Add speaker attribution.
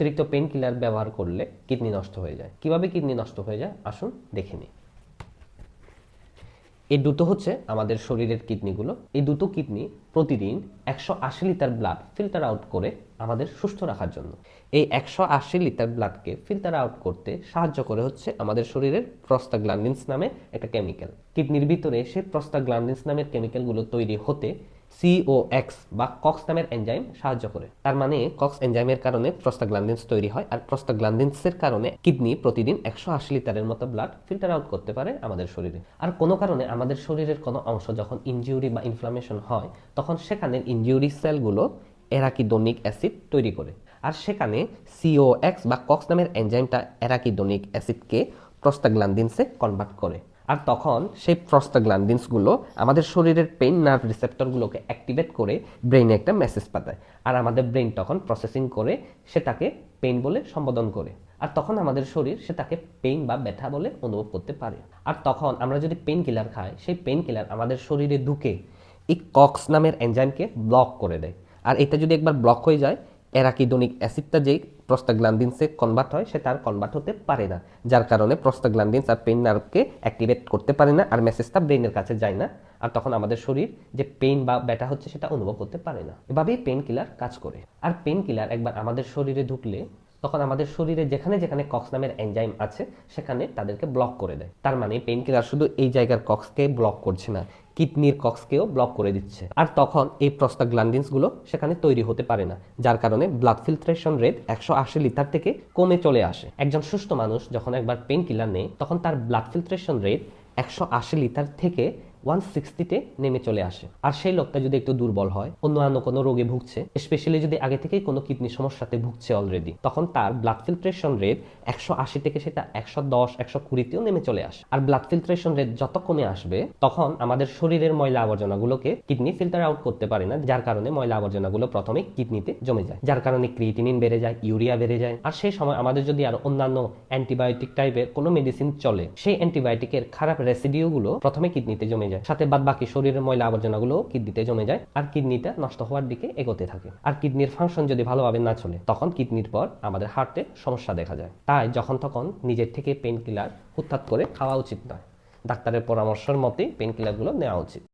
Speaker 1: অতিরিক্ত pain killer ব্যবহার করলে কিডনি নষ্ট হয়ে যায়। কিভাবে কিডনি নষ্ট হয়ে যায় আসুন দেখে নিই। এই দুটো হচ্ছে আমাদের শরীরের কিডনিগুলো। এই দুটো কিডনি প্রতিদিন 180 লিটার ব্লাড ফিল্টার আউট করে আমাদের সুস্থ রাখার জন্য। এই 180 লিটার ব্লাডকে ফিল্টার আউট করতে সাহায্য করে হচ্ছে আমাদের শরীরের প্রস্টাগ্ল্যান্ডিনস নামে একটা কেমিক্যাল। কিডনির ভিতরে সেই প্রস্টাগ্ল্যান্ডিনস নামের কেমিক্যালগুলো তৈরি হতে COX বা কক্স নামের এনজাইম সাহায্য করে। তার মানে কক্স এনজাইমের কারণে প্রস্টাগ্ল্যান্ডিনস তৈরি হয়, আর প্রস্টাগ্ল্যান্ডিনসের কারণে কিডনি প্রতিদিন 180 লিটারের মতো ব্লাড ফিল্টার আউট করতে পারে আমাদের শরীরে। আর কোনো কারণে আমাদের শরীরের কোনো অংশ যখন ইনজিউরি বা ইনফ্লামেশন হয়, তখন সেখানের ইনজিউরি সেলগুলো অ্যারাকিডোনিক অ্যাসিড তৈরি করে, আর সেখানে COX বা কক্স নামের এনজাইমটা অ্যারাকিডোনিক অ্যাসিডকে প্রস্টাগ্ল্যান্ডিনসে কনভার্ট করে। আর তখন সেই প্রস্টাগ্ল্যান্ডিনসগুলো আমাদের শরীরের পেইন নার্ভ রিসেপ্টরগুলোকে অ্যাক্টিভেট করে ব্রেইনে একটা মেসেজ পাঠায়, আর আমাদের ব্রেইন তখন প্রসেসিং করে সেটাকে পেইন বলে সম্বোধন করে, আর তখন আমাদের শরীর সেটাকে পেইন বা ব্যথা বলে অনুভব করতে পারে। আর তখন আমরা যদি পেইন কিলার খাই, সেই পেইন কিলার আমাদের শরীরে ঢুকে এই কক্স নামের এনজাইমকে ব্লক করে দেয়। আর এটা যদি একবার ব্লক হয়ে যায়, অ্যারাকিডোনিক অ্যাসিডটা যেই প্রস্টাগ্ল্যান্ডিনসে কনভার্ট হয় সেটা আর কনভার্ট হতে পারে না, যার কারণে প্রস্টাগ্ল্যান্ডিনস আর পেইন নার্ভকে অ্যাক্টিভেট করতে পারে না, আর মেসেজটা ব্রেইনের কাছে যায় না, আর তখন আমাদের শরীর যে পেইন বা ব্যথা হচ্ছে সেটা অনুভব করতে পারে না। এভাবেই পেইন কিলার কাজ করে। আর পেইন কিলার একবার আমাদের শরীরে ঢুকলে তখন আমাদের শরীরে যেখানে যেখানে কক্স নামের এনজাইম আছে সেখানে তাদেরকে ব্লক করে দেয়। তার মানে পেইন কিলার শুধু এই জায়গার কক্সকে ব্লক করছে না, কিডনির কক্সকেও ব্লক করে দিচ্ছে, আর তখন এই প্রস্টাগ্ল্যান্ডিনসগুলো সেখানে তৈরি হতে পারে না, যার কারণে ব্লাড ফিল্ট্রেশন রেট 180 লিটার থেকে কমে চলে আসে। একজন সুস্থ মানুষ যখন একবার পেইন কিলার নেয়, তখন তার ব্লাড ফিল্ট্রেশন রেট 180 লিটার থেকে 160-তে নেমে চলে আসে। আর সেই লোকটা যদি একটু দুর্বল হয়, অন্যান্য কোনো রোগে ভুগছে, স্পেশালি যদি আগে থেকেই কোনো কিডনি সমস্যাতে ভুগছে অলরেডি, তখন তার ব্লাড ফিল্ট্রেশন রেট 180 থেকে সেটা 110-120-তেও নেমে চলে আসে। আর ব্লাড ফিল্ট্রেশন রেট যত কমে আসবে, তখন আমাদের শরীরের ময়লা আবর্জনাগুলোকে কিডনি ফিল্টার আউট করতে পারে না, যার কারণে ময়লা আবর্জনাগুলো প্রথমে কিডনিতে জমে যায়, যার কারণে ক্রিয়েটিনিন বেড়ে যায়, ইউরিয়া বেড়ে যায়। আর সেই সময় আমাদের যদি আর অন্যান্য অ্যান্টিবায়োটিক টাইপের কোনো মেডিসিন চলে, সেই অ্যান্টিবায়োটিকের খারাপ রেসিডিউগুলো প্রথমে কিডনিতে জমে যায়, সাথে বাদ বাকি শরীরের ময়লা আবর্জনাগুলো কিডনিতে জমে যায়, আর কিডনিটা নষ্ট হওয়ার দিকে এগোতে থাকে। আর কিডনির ফাংশন যদি ভালোভাবে না চলে, তখন কিডনির পর আমাদের হার্টে সমস্যা দেখা যায়। তাই যখন তখন নিজের থেকে পেইন কিলার হুটহাট করে খাওয়া উচিত নয়, ডাক্তারের পরামর্শের মতেই পেইন কিলারগুলো নেওয়া উচিত।